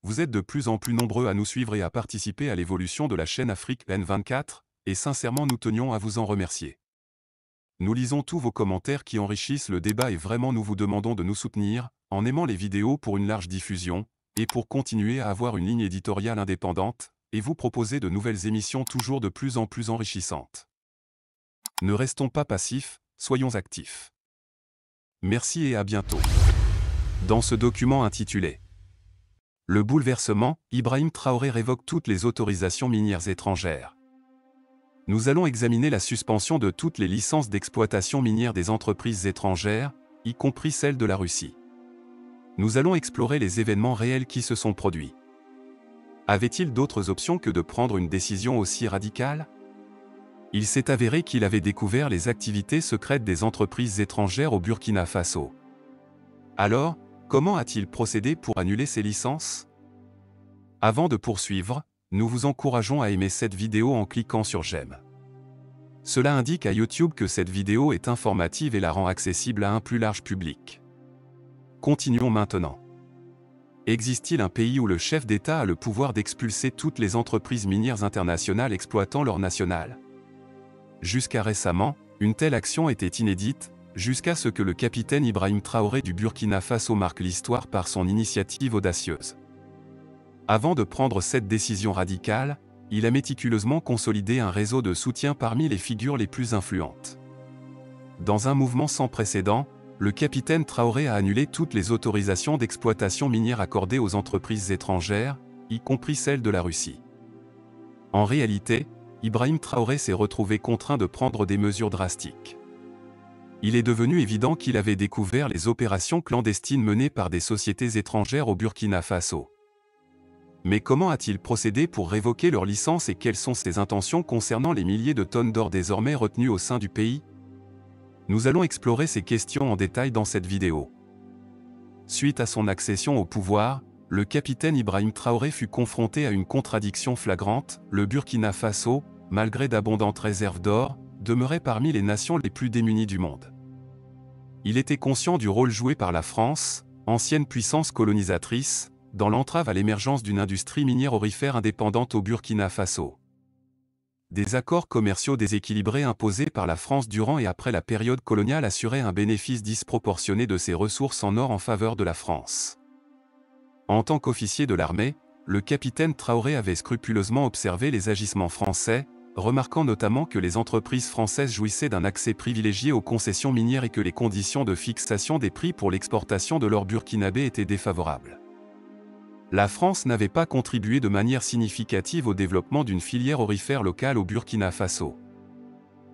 vous êtes de plus en plus nombreux à nous suivre et à participer à l'évolution de la chaîne Afrique N24, et sincèrement nous tenions à vous en remercier. Nous lisons tous vos commentaires qui enrichissent le débat et vraiment nous vous demandons de nous soutenir, en aimant les vidéos pour une large diffusion, et pour continuer à avoir une ligne éditoriale indépendante, et vous proposer de nouvelles émissions toujours de plus en plus enrichissantes. Ne restons pas passifs, soyons actifs. Merci et à bientôt. Dans ce document intitulé « Le bouleversement, Ibrahim Traoré révoque toutes les autorisations minières étrangères », nous allons examiner la suspension de toutes les licences d'exploitation minière des entreprises étrangères, y compris celles de la Russie. Nous allons explorer les événements réels qui se sont produits. Avait-il d'autres options que de prendre une décision aussi radicale? Il s'est avéré qu'il avait découvert les activités secrètes des entreprises étrangères au Burkina Faso. Alors, comment a-t-il procédé pour annuler ces licences? Avant de poursuivre, nous vous encourageons à aimer cette vidéo en cliquant sur j'aime. Cela indique à YouTube que cette vidéo est informative et la rend accessible à un plus large public. Continuons maintenant. Existe-t-il un pays où le chef d'État a le pouvoir d'expulser toutes les entreprises minières internationales exploitant l'or national? Jusqu'à récemment, une telle action était inédite, jusqu'à ce que le capitaine Ibrahim Traoré du Burkina Faso marque l'histoire par son initiative audacieuse. Avant de prendre cette décision radicale, il a méticuleusement consolidé un réseau de soutien parmi les figures les plus influentes. Dans un mouvement sans précédent, le capitaine Traoré a annulé toutes les autorisations d'exploitation minière accordées aux entreprises étrangères, y compris celles de la Russie. En réalité, Ibrahim Traoré s'est retrouvé contraint de prendre des mesures drastiques. Il est devenu évident qu'il avait découvert les opérations clandestines menées par des sociétés étrangères au Burkina Faso. Mais comment a-t-il procédé pour révoquer leur licence et quelles sont ses intentions concernant les milliers de tonnes d'or désormais retenues au sein du pays? Nous allons explorer ces questions en détail dans cette vidéo. Suite à son accession au pouvoir, le capitaine Ibrahim Traoré fut confronté à une contradiction flagrante. Le Burkina Faso, malgré d'abondantes réserves d'or, demeurait parmi les nations les plus démunies du monde. Il était conscient du rôle joué par la France, ancienne puissance colonisatrice, dans l'entrave à l'émergence d'une industrie minière aurifère indépendante au Burkina Faso. Des accords commerciaux déséquilibrés imposés par la France durant et après la période coloniale assuraient un bénéfice disproportionné de ses ressources en or en faveur de la France. En tant qu'officier de l'armée, le capitaine Traoré avait scrupuleusement observé les agissements français, remarquant notamment que les entreprises françaises jouissaient d'un accès privilégié aux concessions minières et que les conditions de fixation des prix pour l'exportation de l'or burkinabé étaient défavorables. La France n'avait pas contribué de manière significative au développement d'une filière aurifère locale au Burkina Faso.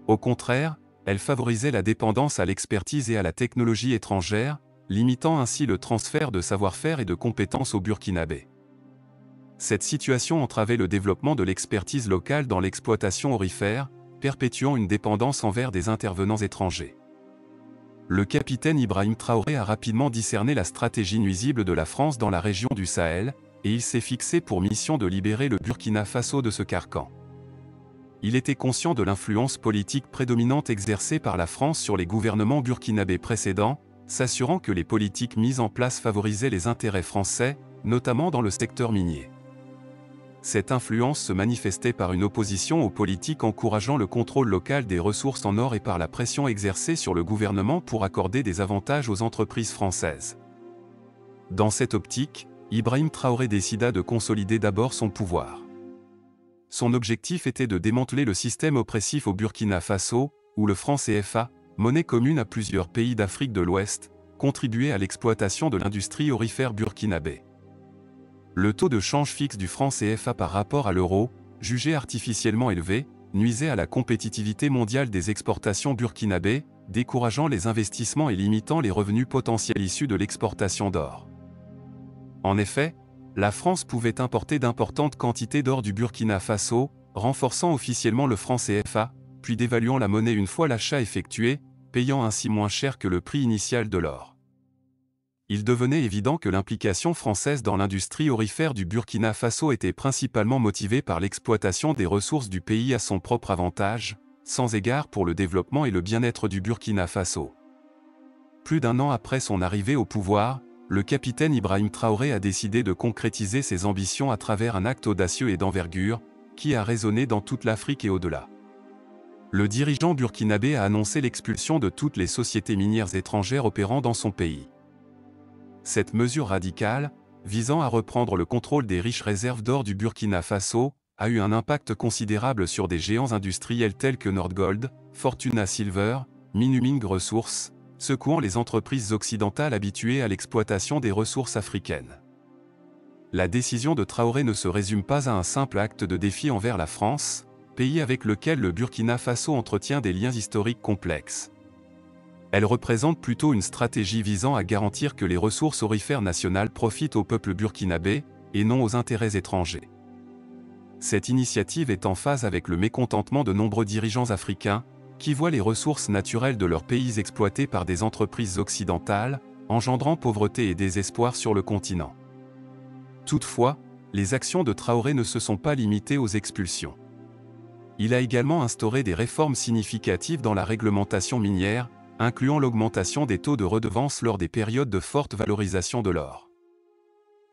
Au contraire, elle favorisait la dépendance à l'expertise et à la technologie étrangère, limitant ainsi le transfert de savoir-faire et de compétences au Burkinabé. Cette situation entravait le développement de l'expertise locale dans l'exploitation aurifère, perpétuant une dépendance envers des intervenants étrangers. Le capitaine Ibrahim Traoré a rapidement discerné la stratégie nuisible de la France dans la région du Sahel, et il s'est fixé pour mission de libérer le Burkina Faso de ce carcan. Il était conscient de l'influence politique prédominante exercée par la France sur les gouvernements burkinabés précédents, s'assurant que les politiques mises en place favorisaient les intérêts français, notamment dans le secteur minier. Cette influence se manifestait par une opposition aux politiques encourageant le contrôle local des ressources en or et par la pression exercée sur le gouvernement pour accorder des avantages aux entreprises françaises. Dans cette optique, Ibrahim Traoré décida de consolider d'abord son pouvoir. Son objectif était de démanteler le système oppressif au Burkina Faso, où le franc CFA, monnaie commune à plusieurs pays d'Afrique de l'Ouest, contribuait à l'exploitation de l'industrie aurifère burkinabé. Le taux de change fixe du franc CFA par rapport à l'euro, jugé artificiellement élevé, nuisait à la compétitivité mondiale des exportations burkinabées, décourageant les investissements et limitant les revenus potentiels issus de l'exportation d'or. En effet, la France pouvait importer d'importantes quantités d'or du Burkina Faso, renforçant officiellement le franc CFA, puis dévaluant la monnaie une fois l'achat effectué, payant ainsi moins cher que le prix initial de l'or. Il devenait évident que l'implication française dans l'industrie aurifère du Burkina Faso était principalement motivée par l'exploitation des ressources du pays à son propre avantage, sans égard pour le développement et le bien-être du Burkina Faso. Plus d'un an après son arrivée au pouvoir, le capitaine Ibrahim Traoré a décidé de concrétiser ses ambitions à travers un acte audacieux et d'envergure, qui a résonné dans toute l'Afrique et au-delà. Le dirigeant burkinabé a annoncé l'expulsion de toutes les sociétés minières étrangères opérant dans son pays. Cette mesure radicale, visant à reprendre le contrôle des riches réserves d'or du Burkina Faso, a eu un impact considérable sur des géants industriels tels que Nordgold, Fortuna Silver, Minuming Resources, secouant les entreprises occidentales habituées à l'exploitation des ressources africaines. La décision de Traoré ne se résume pas à un simple acte de défi envers la France, pays avec lequel le Burkina Faso entretient des liens historiques complexes. Elle représente plutôt une stratégie visant à garantir que les ressources aurifères nationales profitent au peuple burkinabé, et non aux intérêts étrangers. Cette initiative est en phase avec le mécontentement de nombreux dirigeants africains, qui voient les ressources naturelles de leurs pays exploitées par des entreprises occidentales, engendrant pauvreté et désespoir sur le continent. Toutefois, les actions de Traoré ne se sont pas limitées aux expulsions. Il a également instauré des réformes significatives dans la réglementation minière, incluant l'augmentation des taux de redevance lors des périodes de forte valorisation de l'or.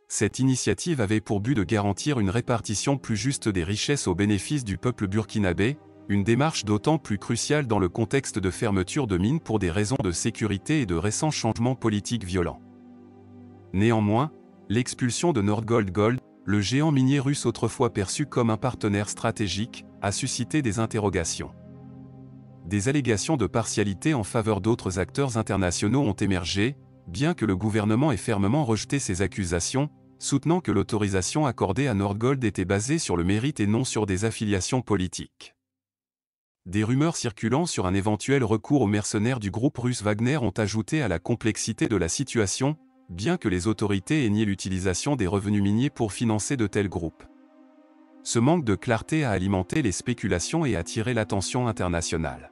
Cette initiative avait pour but de garantir une répartition plus juste des richesses au bénéfice du peuple burkinabé, une démarche d'autant plus cruciale dans le contexte de fermeture de mines pour des raisons de sécurité et de récents changements politiques violents. Néanmoins, l'expulsion de Nordgold Gold, le géant minier russe autrefois perçu comme un partenaire stratégique, a suscité des interrogations. Des allégations de partialité en faveur d'autres acteurs internationaux ont émergé, bien que le gouvernement ait fermement rejeté ces accusations, soutenant que l'autorisation accordée à Nordgold était basée sur le mérite et non sur des affiliations politiques. Des rumeurs circulant sur un éventuel recours aux mercenaires du groupe russe Wagner ont ajouté à la complexité de la situation, bien que les autorités aient nié l'utilisation des revenus miniers pour financer de tels groupes. Ce manque de clarté a alimenté les spéculations et attiré l'attention internationale.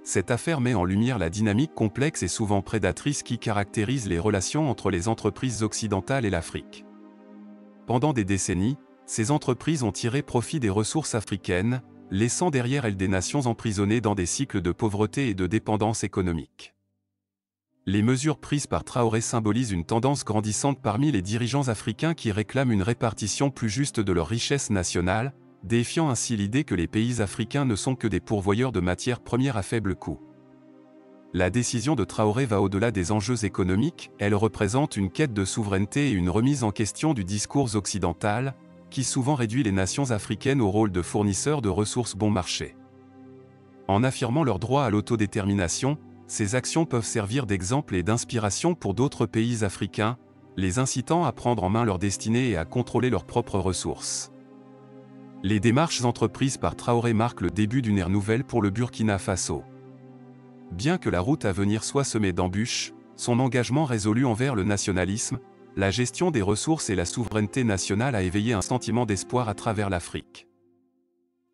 Cette affaire met en lumière la dynamique complexe et souvent prédatrice qui caractérise les relations entre les entreprises occidentales et l'Afrique. Pendant des décennies, ces entreprises ont tiré profit des ressources africaines, laissant derrière elles des nations emprisonnées dans des cycles de pauvreté et de dépendance économique. Les mesures prises par Traoré symbolisent une tendance grandissante parmi les dirigeants africains qui réclament une répartition plus juste de leurs richesses nationales, défiant ainsi l'idée que les pays africains ne sont que des pourvoyeurs de matières premières à faible coût. La décision de Traoré va au-delà des enjeux économiques, elle représente une quête de souveraineté et une remise en question du discours occidental, qui souvent réduit les nations africaines au rôle de fournisseurs de ressources bon marché. En affirmant leur droit à l'autodétermination, ces actions peuvent servir d'exemple et d'inspiration pour d'autres pays africains, les incitant à prendre en main leur destinée et à contrôler leurs propres ressources. Les démarches entreprises par Traoré marquent le début d'une ère nouvelle pour le Burkina Faso. Bien que la route à venir soit semée d'embûches, son engagement résolu envers le nationalisme, la gestion des ressources et la souveraineté nationale a éveillé un sentiment d'espoir à travers l'Afrique.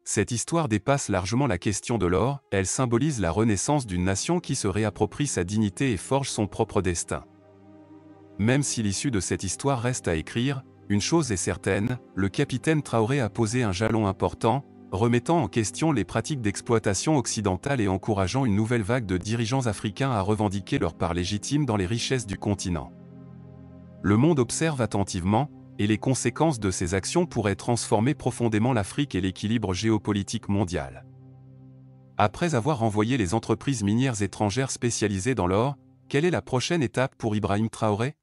Cette histoire dépasse largement la question de l'or, elle symbolise la renaissance d'une nation qui se réapproprie sa dignité et forge son propre destin. Même si l'issue de cette histoire reste à écrire, une chose est certaine, le capitaine Traoré a posé un jalon important, remettant en question les pratiques d'exploitation occidentale et encourageant une nouvelle vague de dirigeants africains à revendiquer leur part légitime dans les richesses du continent. Le monde observe attentivement, et les conséquences de ces actions pourraient transformer profondément l'Afrique et l'équilibre géopolitique mondial. Après avoir renvoyé les entreprises minières étrangères spécialisées dans l'or, quelle est la prochaine étape pour Ibrahim Traoré?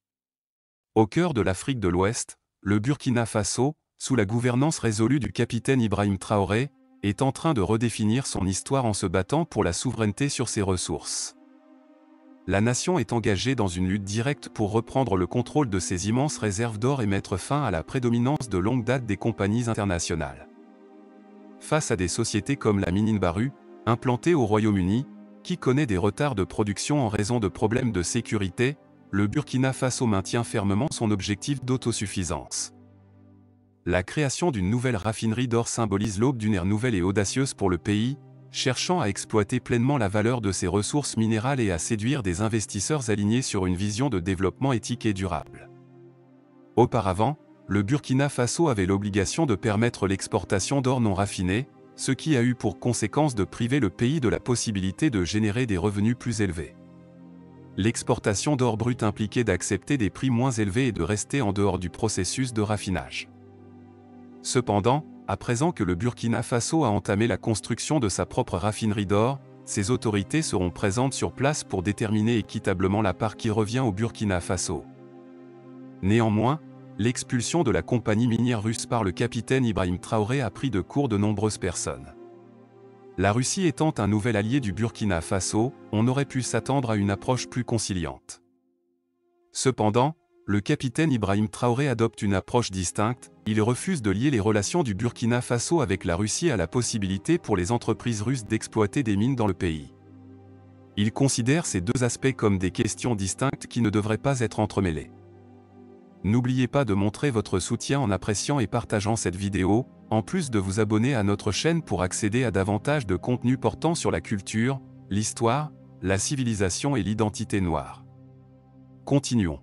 Au cœur de l'Afrique de l'Ouest, le Burkina Faso, sous la gouvernance résolue du capitaine Ibrahim Traoré, est en train de redéfinir son histoire en se battant pour la souveraineté sur ses ressources. La nation est engagée dans une lutte directe pour reprendre le contrôle de ses immenses réserves d'or et mettre fin à la prédominance de longue date des compagnies internationales. Face à des sociétés comme la Minin Baru, implantée au Royaume-Uni, qui connaît des retards de production en raison de problèmes de sécurité, le Burkina Faso maintient fermement son objectif d'autosuffisance. La création d'une nouvelle raffinerie d'or symbolise l'aube d'une ère nouvelle et audacieuse pour le pays, cherchant à exploiter pleinement la valeur de ses ressources minérales et à séduire des investisseurs alignés sur une vision de développement éthique et durable. Auparavant, le Burkina Faso avait l'obligation de permettre l'exportation d'or non raffiné, ce qui a eu pour conséquence de priver le pays de la possibilité de générer des revenus plus élevés. l'exportation d'or brut impliquait d'accepter des prix moins élevés et de rester en dehors du processus de raffinage. Cependant, à présent que le Burkina Faso a entamé la construction de sa propre raffinerie d'or, ses autorités seront présentes sur place pour déterminer équitablement la part qui revient au Burkina Faso. Néanmoins, l'expulsion de la compagnie minière russe par le capitaine Ibrahim Traoré a pris de court de nombreuses personnes. La Russie étant un nouvel allié du Burkina Faso, on aurait pu s'attendre à une approche plus conciliante. Cependant, le capitaine Ibrahim Traoré adopte une approche distincte, il refuse de lier les relations du Burkina Faso avec la Russie à la possibilité pour les entreprises russes d'exploiter des mines dans le pays. Il considère ces deux aspects comme des questions distinctes qui ne devraient pas être entremêlées. N'oubliez pas de montrer votre soutien en appréciant et partageant cette vidéo, en plus de vous abonner à notre chaîne pour accéder à davantage de contenu portant sur la culture, l'histoire, la civilisation et l'identité noire. Continuons.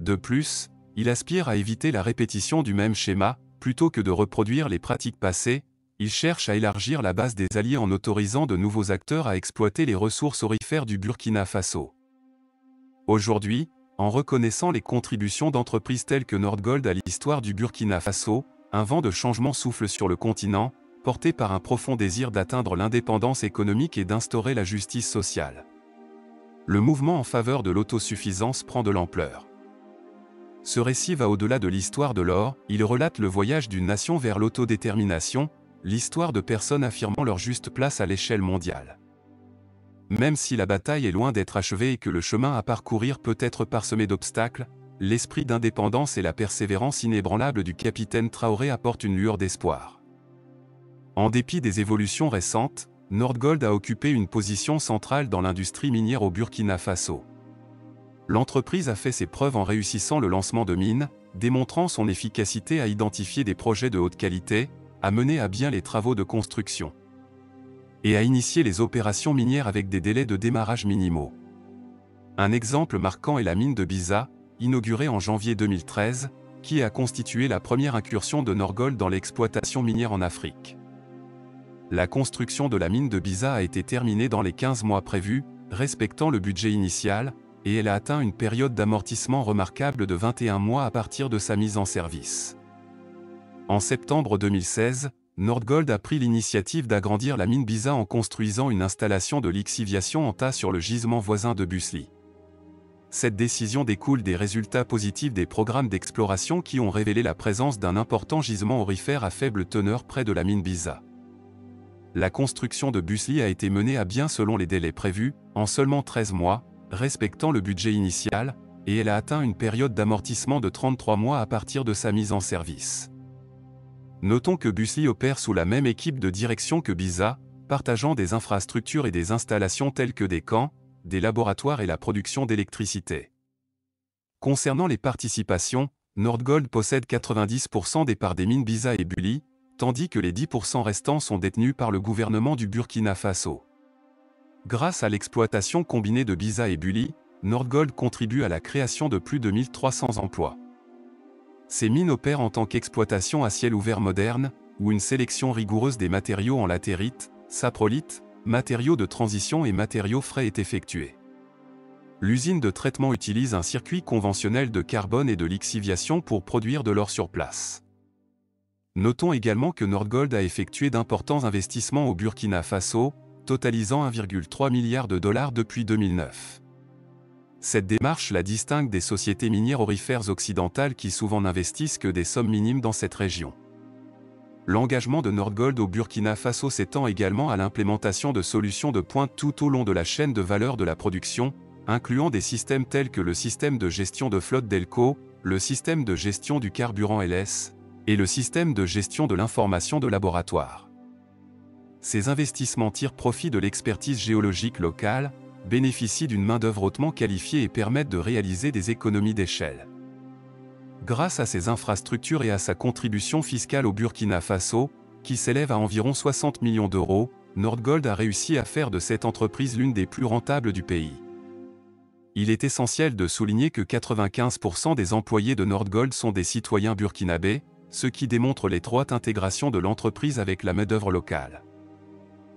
De plus, il aspire à éviter la répétition du même schéma, plutôt que de reproduire les pratiques passées, il cherche à élargir la base des alliés en autorisant de nouveaux acteurs à exploiter les ressources aurifères du Burkina Faso. Aujourd'hui, en reconnaissant les contributions d'entreprises telles que Nordgold à l'histoire du Burkina Faso, un vent de changement souffle sur le continent, porté par un profond désir d'atteindre l'indépendance économique et d'instaurer la justice sociale. Le mouvement en faveur de l'autosuffisance prend de l'ampleur. Ce récit va au-delà de l'histoire de l'or, il relate le voyage d'une nation vers l'autodétermination, l'histoire de personnes affirmant leur juste place à l'échelle mondiale. Même si la bataille est loin d'être achevée et que le chemin à parcourir peut être parsemé d'obstacles, l'esprit d'indépendance et la persévérance inébranlable du capitaine Traoré apportent une lueur d'espoir. En dépit des évolutions récentes, Nordgold a occupé une position centrale dans l'industrie minière au Burkina Faso. L'entreprise a fait ses preuves en réussissant le lancement de mines, démontrant son efficacité à identifier des projets de haute qualité, à mener à bien les travaux de construction et à initier les opérations minières avec des délais de démarrage minimaux. Un exemple marquant est la mine de Biza, inaugurée en janvier 2013, qui a constitué la première incursion de Nordgold dans l'exploitation minière en Afrique. La construction de la mine de Biza a été terminée dans les 15 mois prévus, respectant le budget initial, et elle a atteint une période d'amortissement remarquable de 21 mois à partir de sa mise en service. En septembre 2016, Nordgold a pris l'initiative d'agrandir la mine Biza en construisant une installation de lixiviation en tas sur le gisement voisin de Busli. Cette décision découle des résultats positifs des programmes d'exploration qui ont révélé la présence d'un important gisement aurifère à faible teneur près de la mine Biza. La construction de Busli a été menée à bien selon les délais prévus, en seulement 13 mois, respectant le budget initial, et elle a atteint une période d'amortissement de 33 mois à partir de sa mise en service. Notons que Busli opère sous la même équipe de direction que Biza, partageant des infrastructures et des installations telles que des camps, des laboratoires et la production d'électricité. Concernant les participations, Nordgold possède 90% des parts des mines Biza et Buli, tandis que les 10% restants sont détenus par le gouvernement du Burkina Faso. Grâce à l'exploitation combinée de Biza et Buli, Nordgold contribue à la création de plus de 1300 emplois. Ces mines opèrent en tant qu'exploitation à ciel ouvert moderne, où une sélection rigoureuse des matériaux en latérite, saprolite, matériaux de transition et matériaux frais est effectuée. L'usine de traitement utilise un circuit conventionnel de carbone et de lixiviation pour produire de l'or sur place. Notons également que Nordgold a effectué d'importants investissements au Burkina Faso, totalisant 1,3 milliard de dollars depuis 2009. Cette démarche la distingue des sociétés minières aurifères occidentales qui souvent n'investissent que des sommes minimes dans cette région. L'engagement de Nordgold au Burkina Faso s'étend également à l'implémentation de solutions de pointe tout au long de la chaîne de valeur de la production, incluant des systèmes tels que le système de gestion de flotte Delco, le système de gestion du carburant LS, et le système de gestion de l'information de laboratoire. Ces investissements tirent profit de l'expertise géologique locale, bénéficient d'une main-d'œuvre hautement qualifiée et permettent de réaliser des économies d'échelle. Grâce à ces infrastructures et à sa contribution fiscale au Burkina Faso, qui s'élève à environ 60 millions d'euros, Nordgold a réussi à faire de cette entreprise l'une des plus rentables du pays. Il est essentiel de souligner que 95% des employés de Nordgold sont des citoyens burkinabés, ce qui démontre l'étroite intégration de l'entreprise avec la main-d'œuvre locale.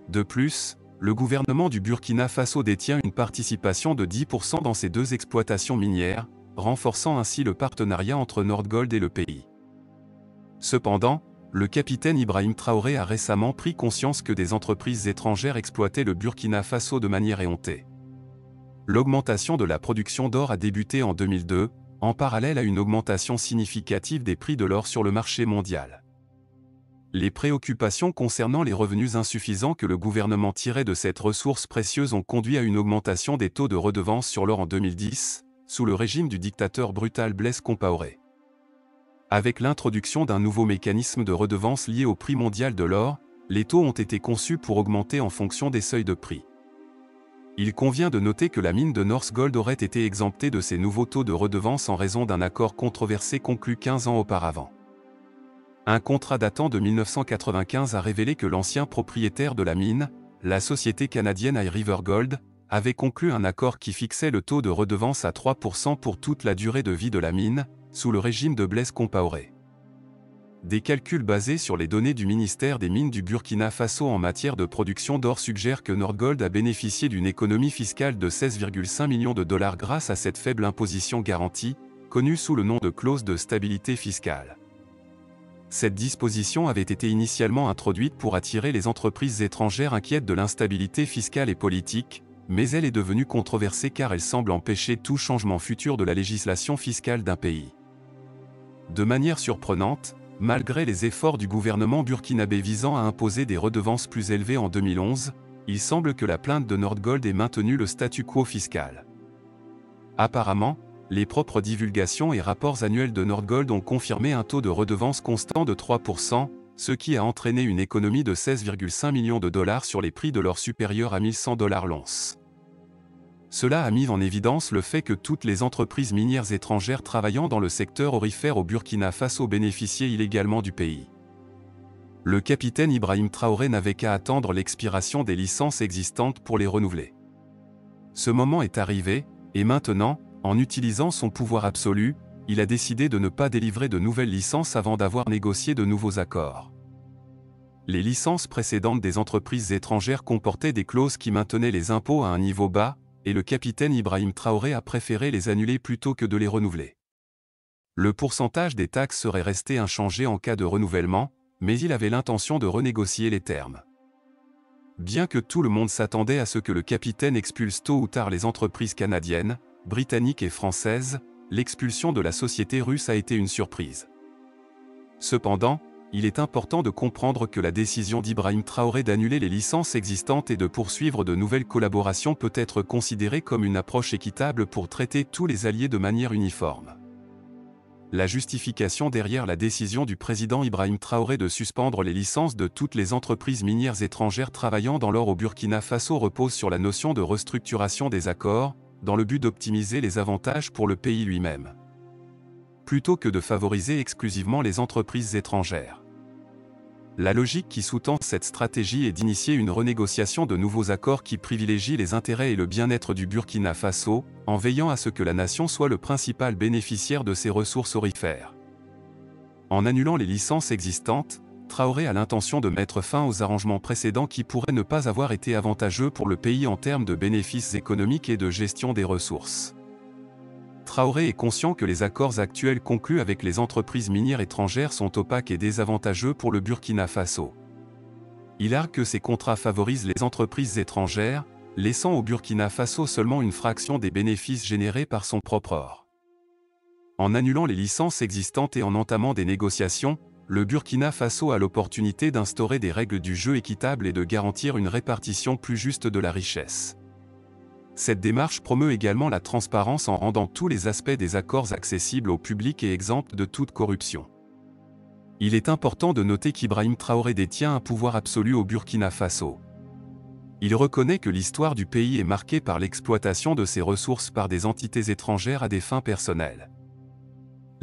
De plus, le gouvernement du Burkina Faso détient une participation de 10% dans ces deux exploitations minières, renforçant ainsi le partenariat entre Nordgold et le pays. Cependant, le capitaine Ibrahim Traoré a récemment pris conscience que des entreprises étrangères exploitaient le Burkina Faso de manière éhontée. L'augmentation de la production d'or a débuté en 2002, en parallèle à une augmentation significative des prix de l'or sur le marché mondial. Les préoccupations concernant les revenus insuffisants que le gouvernement tirait de cette ressource précieuse ont conduit à une augmentation des taux de redevance sur l'or en 2010, sous le régime du dictateur brutal Blaise Compaoré. Avec l'introduction d'un nouveau mécanisme de redevance lié au prix mondial de l'or, les taux ont été conçus pour augmenter en fonction des seuils de prix. Il convient de noter que la mine de Northgold aurait été exemptée de ces nouveaux taux de redevance en raison d'un accord controversé conclu 15 ans auparavant. Un contrat datant de 1995 a révélé que l'ancien propriétaire de la mine, la société canadienne High River Gold, avait conclu un accord qui fixait le taux de redevance à 3% pour toute la durée de vie de la mine, sous le régime de Blaise Compaoré. Des calculs basés sur les données du ministère des Mines du Burkina Faso en matière de production d'or suggèrent que Nordgold a bénéficié d'une économie fiscale de 16,5 millions de dollars grâce à cette faible imposition garantie, connue sous le nom de clause de stabilité fiscale. Cette disposition avait été initialement introduite pour attirer les entreprises étrangères inquiètes de l'instabilité fiscale et politique, mais elle est devenue controversée car elle semble empêcher tout changement futur de la législation fiscale d'un pays. De manière surprenante, malgré les efforts du gouvernement burkinabé visant à imposer des redevances plus élevées en 2011, il semble que la plainte de Nordgold ait maintenu le statu quo fiscal. Apparemment, les propres divulgations et rapports annuels de Nordgold ont confirmé un taux de redevance constant de 3%, ce qui a entraîné une économie de 16,5 millions de dollars sur les prix de l'or supérieurs à 1100 $ l'once. Cela a mis en évidence le fait que toutes les entreprises minières étrangères travaillant dans le secteur aurifère au Burkina Faso bénéficiaient illégalement du pays. Le capitaine Ibrahim Traoré n'avait qu'à attendre l'expiration des licences existantes pour les renouveler. Ce moment est arrivé, et maintenant, en utilisant son pouvoir absolu, il a décidé de ne pas délivrer de nouvelles licences avant d'avoir négocié de nouveaux accords. Les licences précédentes des entreprises étrangères comportaient des clauses qui maintenaient les impôts à un niveau bas, et le capitaine Ibrahim Traoré a préféré les annuler plutôt que de les renouveler. Le pourcentage des taxes serait resté inchangé en cas de renouvellement, mais il avait l'intention de renégocier les termes. Bien que tout le monde s'attendait à ce que le capitaine expulse tôt ou tard les entreprises canadiennes, britanniques et françaises, l'expulsion de la société russe a été une surprise. Cependant, il est important de comprendre que la décision d'Ibrahim Traoré d'annuler les licences existantes et de poursuivre de nouvelles collaborations peut être considérée comme une approche équitable pour traiter tous les alliés de manière uniforme. La justification derrière la décision du président Ibrahim Traoré de suspendre les licences de toutes les entreprises minières étrangères travaillant dans l'or au Burkina Faso repose sur la notion de restructuration des accords, dans le but d'optimiser les avantages pour le pays lui-même, plutôt que de favoriser exclusivement les entreprises étrangères. La logique qui sous-tend cette stratégie est d'initier une renégociation de nouveaux accords qui privilégient les intérêts et le bien-être du Burkina Faso, en veillant à ce que la nation soit le principal bénéficiaire de ses ressources aurifères. En annulant les licences existantes, Traoré a l'intention de mettre fin aux arrangements précédents qui pourraient ne pas avoir été avantageux pour le pays en termes de bénéfices économiques et de gestion des ressources. Traoré est conscient que les accords actuels conclus avec les entreprises minières étrangères sont opaques et désavantageux pour le Burkina Faso. Il argue que ces contrats favorisent les entreprises étrangères, laissant au Burkina Faso seulement une fraction des bénéfices générés par son propre or. En annulant les licences existantes et en entamant des négociations, le Burkina Faso a l'opportunité d'instaurer des règles du jeu équitables et de garantir une répartition plus juste de la richesse. Cette démarche promeut également la transparence en rendant tous les aspects des accords accessibles au public et exempts de toute corruption. Il est important de noter qu'Ibrahim Traoré détient un pouvoir absolu au Burkina Faso. Il reconnaît que l'histoire du pays est marquée par l'exploitation de ses ressources par des entités étrangères à des fins personnelles.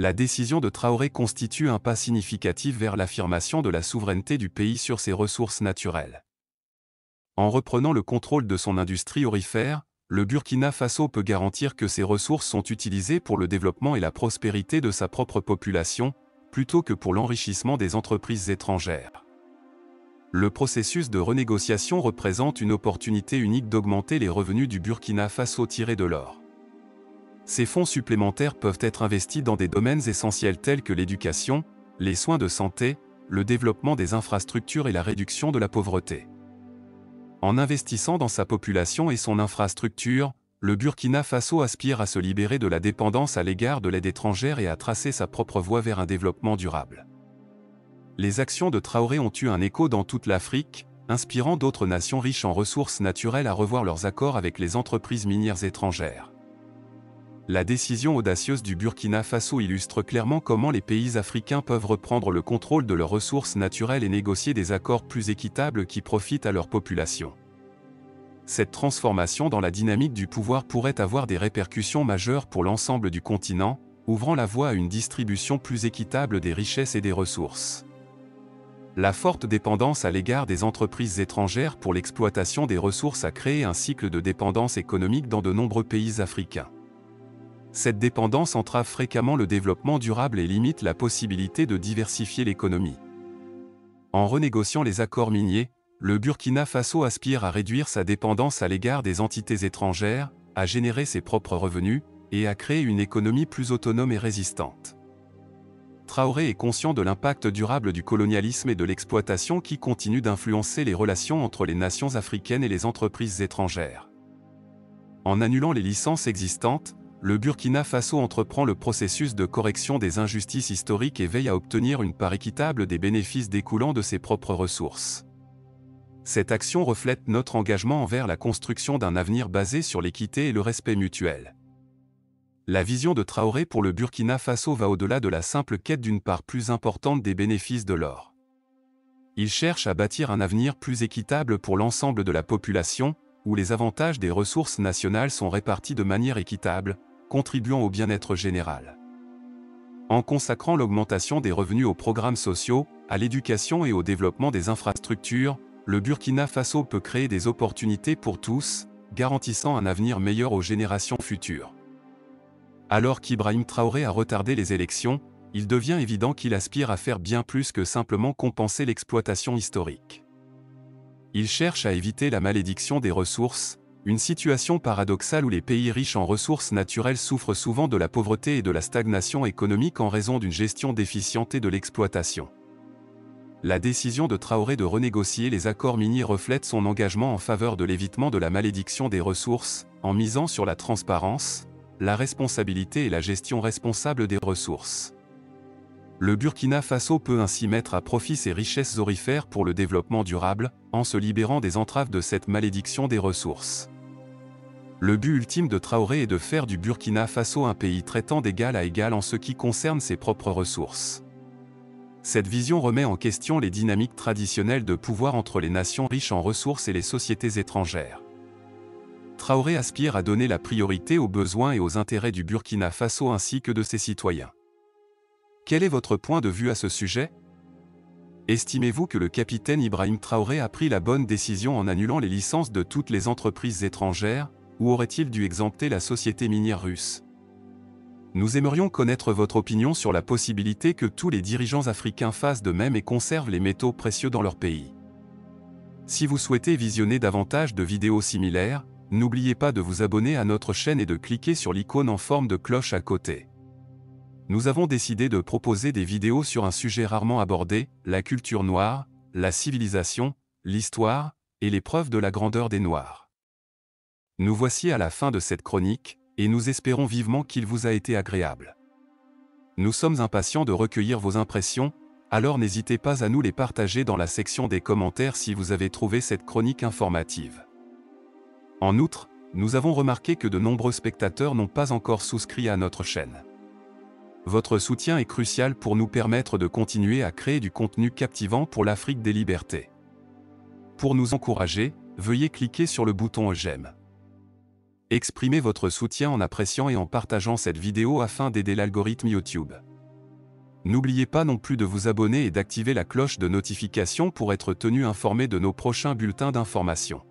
La décision de Traoré constitue un pas significatif vers l'affirmation de la souveraineté du pays sur ses ressources naturelles. En reprenant le contrôle de son industrie aurifère, le Burkina Faso peut garantir que ces ressources sont utilisées pour le développement et la prospérité de sa propre population, plutôt que pour l'enrichissement des entreprises étrangères. Le processus de renégociation représente une opportunité unique d'augmenter les revenus du Burkina Faso tirés de l'or. Ces fonds supplémentaires peuvent être investis dans des domaines essentiels tels que l'éducation, les soins de santé, le développement des infrastructures et la réduction de la pauvreté. En investissant dans sa population et son infrastructure, le Burkina Faso aspire à se libérer de la dépendance à l'égard de l'aide étrangère et à tracer sa propre voie vers un développement durable. Les actions de Traoré ont eu un écho dans toute l'Afrique, inspirant d'autres nations riches en ressources naturelles à revoir leurs accords avec les entreprises minières étrangères. La décision audacieuse du Burkina Faso illustre clairement comment les pays africains peuvent reprendre le contrôle de leurs ressources naturelles et négocier des accords plus équitables qui profitent à leur population. Cette transformation dans la dynamique du pouvoir pourrait avoir des répercussions majeures pour l'ensemble du continent, ouvrant la voie à une distribution plus équitable des richesses et des ressources. La forte dépendance à l'égard des entreprises étrangères pour l'exploitation des ressources a créé un cycle de dépendance économique dans de nombreux pays africains. Cette dépendance entrave fréquemment le développement durable et limite la possibilité de diversifier l'économie. En renégociant les accords miniers, le Burkina Faso aspire à réduire sa dépendance à l'égard des entités étrangères, à générer ses propres revenus, et à créer une économie plus autonome et résistante. Traoré est conscient de l'impact durable du colonialisme et de l'exploitation qui continue d'influencer les relations entre les nations africaines et les entreprises étrangères. En annulant les licences existantes, le Burkina Faso entreprend le processus de correction des injustices historiques et veille à obtenir une part équitable des bénéfices découlant de ses propres ressources. Cette action reflète notre engagement envers la construction d'un avenir basé sur l'équité et le respect mutuel. La vision de Traoré pour le Burkina Faso va au-delà de la simple quête d'une part plus importante des bénéfices de l'or. Il cherche à bâtir un avenir plus équitable pour l'ensemble de la population, où les avantages des ressources nationales sont répartis de manière équitable, contribuant au bien-être général. En consacrant l'augmentation des revenus aux programmes sociaux, à l'éducation et au développement des infrastructures, le Burkina Faso peut créer des opportunités pour tous, garantissant un avenir meilleur aux générations futures. Alors qu'Ibrahim Traoré a retardé les élections, il devient évident qu'il aspire à faire bien plus que simplement compenser l'exploitation historique. Il cherche à éviter la malédiction des ressources, une situation paradoxale où les pays riches en ressources naturelles souffrent souvent de la pauvreté et de la stagnation économique en raison d'une gestion déficiente et de l'exploitation. La décision de Traoré de renégocier les accords miniers reflète son engagement en faveur de l'évitement de la malédiction des ressources, en misant sur la transparence, la responsabilité et la gestion responsable des ressources. Le Burkina Faso peut ainsi mettre à profit ses richesses aurifères pour le développement durable, en se libérant des entraves de cette malédiction des ressources. Le but ultime de Traoré est de faire du Burkina Faso un pays traitant d'égal à égal en ce qui concerne ses propres ressources. Cette vision remet en question les dynamiques traditionnelles de pouvoir entre les nations riches en ressources et les sociétés étrangères. Traoré aspire à donner la priorité aux besoins et aux intérêts du Burkina Faso ainsi que de ses citoyens. Quel est votre point de vue à ce sujet? Estimez-vous que le capitaine Ibrahim Traoré a pris la bonne décision en annulant les licences de toutes les entreprises étrangères, ou aurait-il dû exempter la société minière russe? Nous aimerions connaître votre opinion sur la possibilité que tous les dirigeants africains fassent de même et conservent les métaux précieux dans leur pays. Si vous souhaitez visionner davantage de vidéos similaires, n'oubliez pas de vous abonner à notre chaîne et de cliquer sur l'icône en forme de cloche à côté. Nous avons décidé de proposer des vidéos sur un sujet rarement abordé, la culture noire, la civilisation, l'histoire, et les preuves de la grandeur des Noirs. Nous voici à la fin de cette chronique, et nous espérons vivement qu'il vous a été agréable. Nous sommes impatients de recueillir vos impressions, alors n'hésitez pas à nous les partager dans la section des commentaires si vous avez trouvé cette chronique informative. En outre, nous avons remarqué que de nombreux spectateurs n'ont pas encore souscrit à notre chaîne. Votre soutien est crucial pour nous permettre de continuer à créer du contenu captivant pour l'Afrique des libertés. Pour nous encourager, veuillez cliquer sur le bouton j'aime. Exprimez votre soutien en appréciant et en partageant cette vidéo afin d'aider l'algorithme YouTube. N'oubliez pas non plus de vous abonner et d'activer la cloche de notification pour être tenu informé de nos prochains bulletins d'information.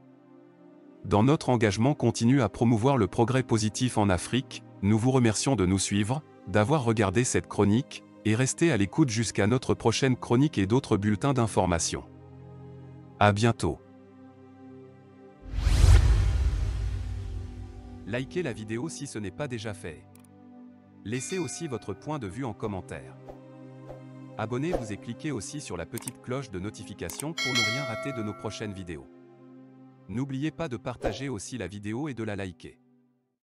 Dans notre engagement continu à promouvoir le progrès positif en Afrique, nous vous remercions de nous suivre, d'avoir regardé cette chronique, et restez à l'écoute jusqu'à notre prochaine chronique et d'autres bulletins d'information. À bientôt. Likez la vidéo si ce n'est pas déjà fait. Laissez aussi votre point de vue en commentaire. Abonnez-vous et cliquez aussi sur la petite cloche de notification pour ne rien rater de nos prochaines vidéos. N'oubliez pas de partager aussi la vidéo et de la liker.